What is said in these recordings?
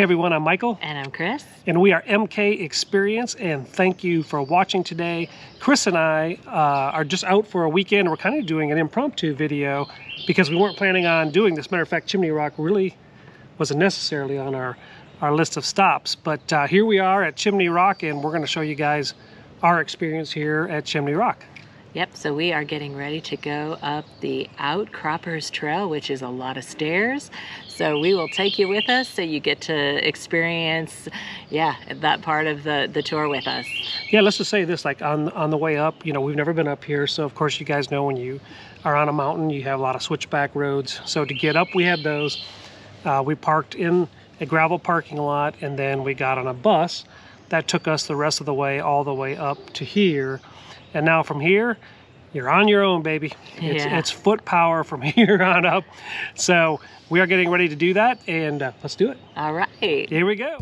Hey everyone, I'm Michael. And I'm Chris. And we are MK Experience, and thank you for watching today. Chris and I are just out for a weekend. We're kind of doing an impromptu video because we weren't planning on doing this. Matter of fact, Chimney Rock really wasn't necessarily on our list of stops. But here we are at Chimney Rock, and we're going to show you guys our experience here at Chimney Rock. Yep, so we are getting ready to go up the Outcroppers Trail, which is a lot of stairs. So we will take you with us so you get to experience, that part of the tour with us. Yeah, let's just say this, like on the way up, you know, we've never been up here. So of course you guys know when you are on a mountain, you have a lot of switchback roads. So to get up, we had those. We parked in a gravel parking lot, and then we got on a bus that took us the rest of the way, all the way up to here. And now from here, you're on your own, baby. It's foot power from here on up. So we are getting ready to do that, and let's do it. All right. Here we go.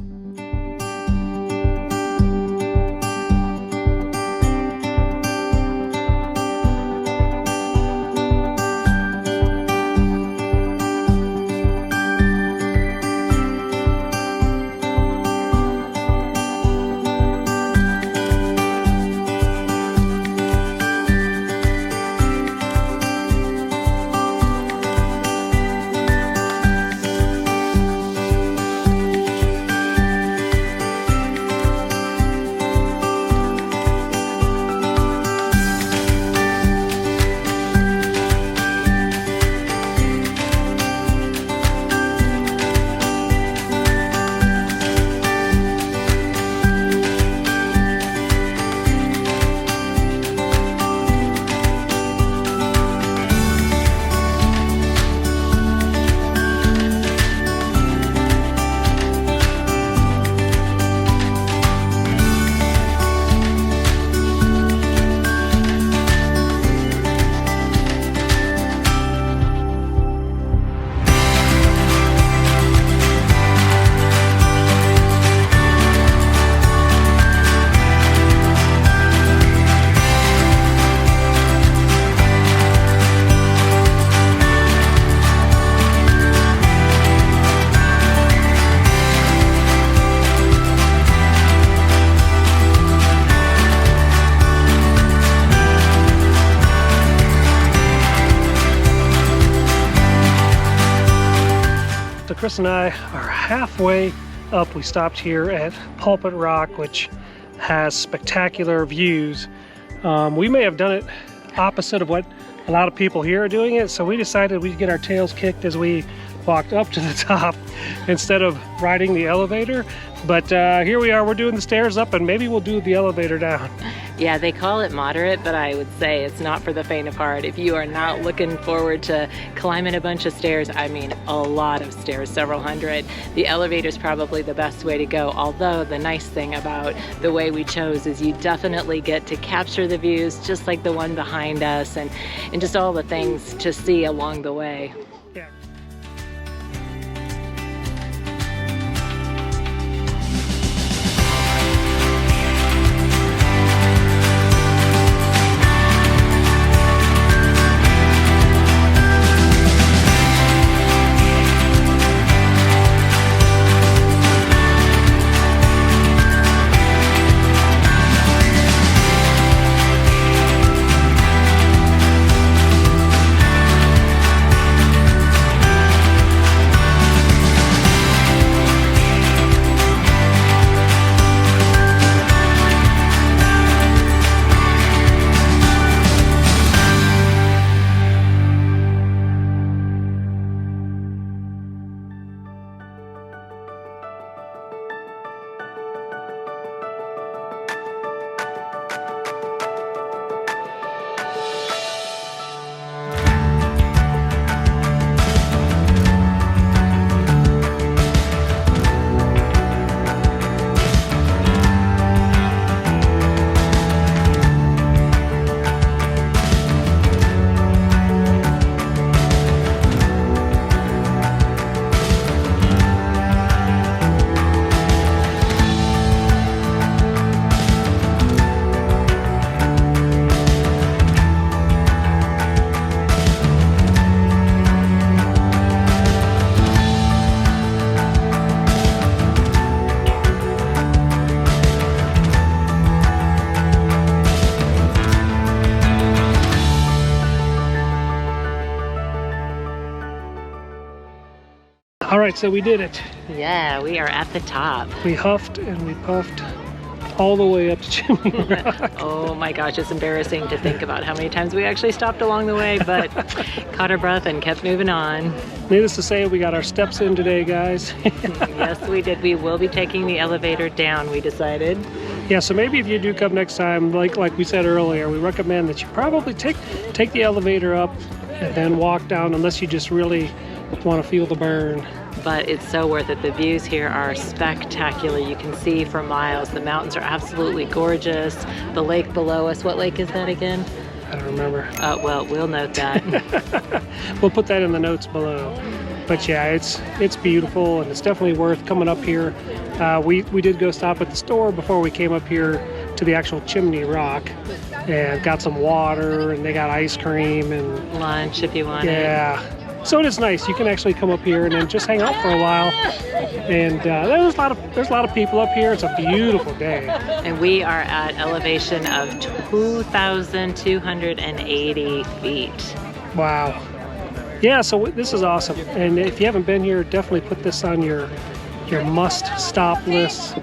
So Chris and I are halfway up. We stopped here at Pulpit Rock, which has spectacular views. We may have done it opposite of what a lot of people here are doing it, so we decided we'd get our tails kicked as we walked up to the top instead of riding the elevator. But here we are, we're doing the stairs up, and maybe we'll do the elevator down. Yeah, they call it moderate, but I would say it's not for the faint of heart. If you are not looking forward to climbing a bunch of stairs, I mean a lot of stairs, several hundred, the elevator is probably the best way to go. Although the nice thing about the way we chose is you definitely get to capture the views just like the one behind us, and just all the things to see along the way. Yeah. right, so we did it. Yeah, we are at the top. We huffed and we puffed all the way up to Chimney Rock. Oh my gosh, it's embarrassing to think about how many times we actually stopped along the way, but caught our breath and kept moving on. Needless to say, we got our steps in today, guys. Yes, we did. We will be taking the elevator down, we decided. Yeah, so maybe if you do come next time, like we said earlier, we recommend that you probably take the elevator up and then walk down, unless you just really want to feel the burn. But it's so worth it. The views here are spectacular. You can see for miles. The mountains are absolutely gorgeous. The lake below us, what lake is that again? I don't remember. Well, we'll note that. We'll put that in the notes below. But yeah, it's beautiful, and it's definitely worth coming up here. We did go stop at the store before we came up here to the actual Chimney Rock, and got some water, and they got ice cream and Lunch if you want. yeah. So it is nice. You can actually come up here and then just hang out for a while. And there's a lot of people up here. It's a beautiful day. And we are at elevation of 2,280 feet. Wow. Yeah, so this is awesome. And if you haven't been here, definitely put this on your must-stop list.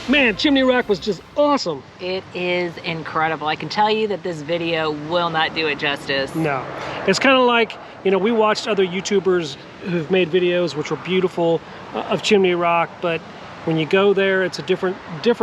Man, Chimney Rock was just awesome. It is incredible. I can tell you that this video will not do it justice. No, it's kind of like, you know, we watched other YouTubers who've made videos which were beautiful of Chimney Rock, but when you go there, it's a different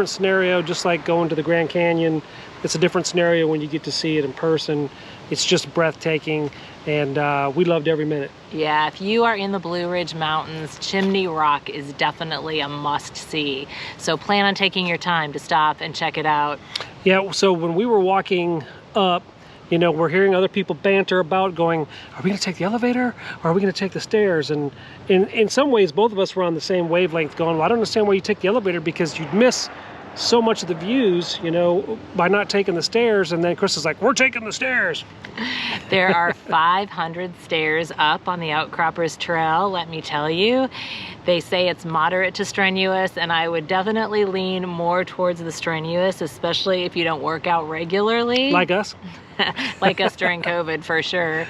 scenario. Just like going to the Grand Canyon, it's a different scenario when you get to see it in person. It's just breathtaking, and we loved every minute. Yeah, if you are in the Blue Ridge Mountains, Chimney Rock is definitely a must-see. So plan on taking your time to stop and check it out. Yeah, so when we were walking up, you know, we're hearing other people banter about going, are we going to take the elevator or are we going to take the stairs? And in some ways, both of us were on the same wavelength going, well, I don't understand why you take the elevator, because you'd miss so much of the views, you know, by not taking the stairs. And then Chris is like, we're taking the stairs. There are 500 stairs up on the Outcroppers Trail, let me tell you. They say it's moderate to strenuous, and I would definitely lean more towards the strenuous, especially if you don't work out regularly. Like us. Like us during COVID, for sure.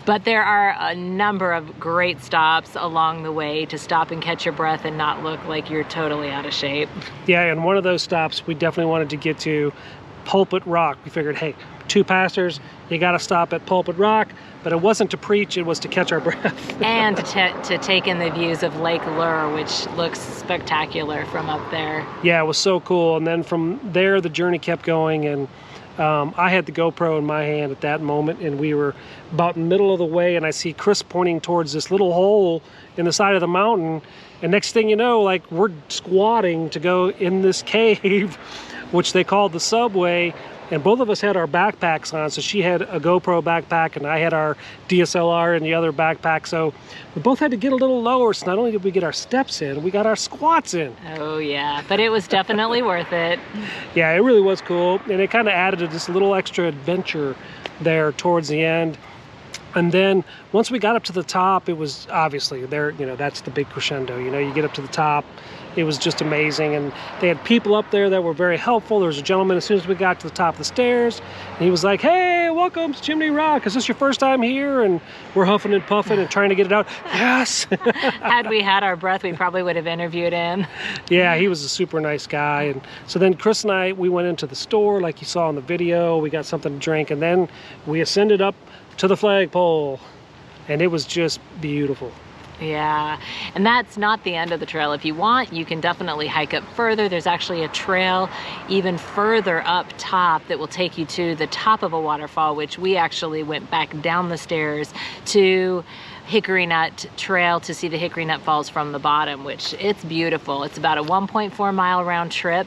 But there are a number of great stops along the way to stop and catch your breath and not look like you're totally out of shape. Yeah, and one of those stops we definitely wanted to get to Pulpit Rock. We figured, hey, 2 pastors, you got to stop at Pulpit Rock. But it wasn't to preach, it was to catch our breath. And to take in the views of Lake Lure, which looks spectacular from up there. Yeah, it was so cool. And then from there, the journey kept going. And I had the GoPro in my hand at that moment, and we were about in the middle of the way, and I see Chris pointing towards this little hole in the side of the mountain. And next thing you know, like, we're squatting to go in this cave, which they called the subway. And both of us had our backpacks on. So she had a GoPro backpack and I had our DSLR in the other backpack. So we both had to get a little lower. So not only did we get our steps in, we got our squats in. Oh yeah, but it was definitely worth it. Yeah, it really was cool. And it kind of added to this little extra adventure there towards the end. And then once we got up to the top, it was obviously there, you know, that's the big crescendo. You know, you get up to the top, it was just amazing. And they had people up there that were very helpful. There was a gentleman as soon as we got to the top of the stairs, and he was like, hey, welcome to Chimney Rock. Is this your first time here? And we're huffing and puffing and trying to get it out. Yes. Had we had our breath, we probably would have interviewed him. Yeah, he was a super nice guy. And so then Chris and I, we went into the store like you saw in the video. We got something to drink, and then we ascended up to the flagpole, and it was just beautiful. Yeah, and that's not the end of the trail. If you want, you can definitely hike up further. There's actually a trail even further up top that will take you to the top of a waterfall, which we actually went back down the stairs to Hickory Nut Trail to see the Hickory Nut Falls from the bottom, which it's beautiful. It's about a 1.4 mile round trip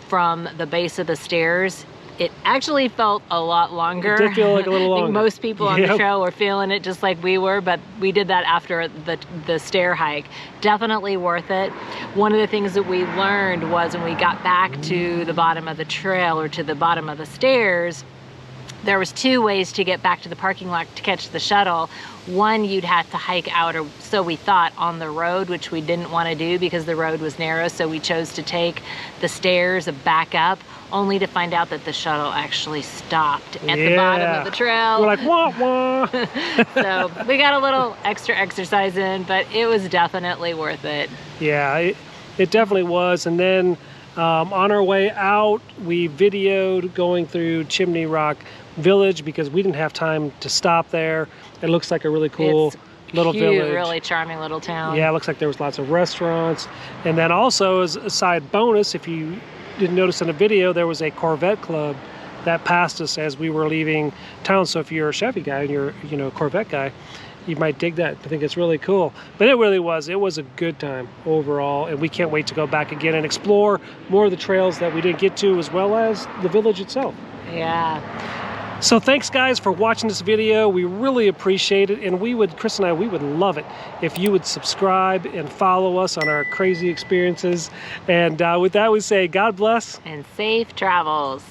from the base of the stairs. It actually felt a lot longer. It did feel like a little longer. I think most people on the trail were feeling it just like we were, but we did that after the stair hike. Definitely worth it. One of the things that we learned was when we got back to the bottom of the trail or to the bottom of the stairs, there was 2 ways to get back to the parking lot to catch the shuttle. One, you'd have to hike out, or so we thought, on the road, which we didn't want to do because the road was narrow, so we chose to take the stairs back up, only to find out that the shuttle actually stopped at the bottom of the trail. We're like, wah, wah. So we got a little extra exercise in, but it was definitely worth it. Yeah, it definitely was. And then on our way out, we videoed going through Chimney Rock Village because we didn't have time to stop there. It looks like a really cool little village. Really charming little town. Yeah, it looks like there was lots of restaurants. And then also, as a side bonus, if you didn't notice in the video, there was a Corvette club that passed us as we were leaving town. So if you're a Chevy guy and you're, you know, a Corvette guy, you might dig that. I think it's really cool. But it really was. It was a good time overall, and we can't wait to go back again and explore more of the trails that we didn't get to, as well as the village itself. Yeah. So thanks guys for watching this video. We really appreciate it, and Chris and I, we would love it if you would subscribe and follow us on our crazy experiences. And with that, we say God bless and safe travels.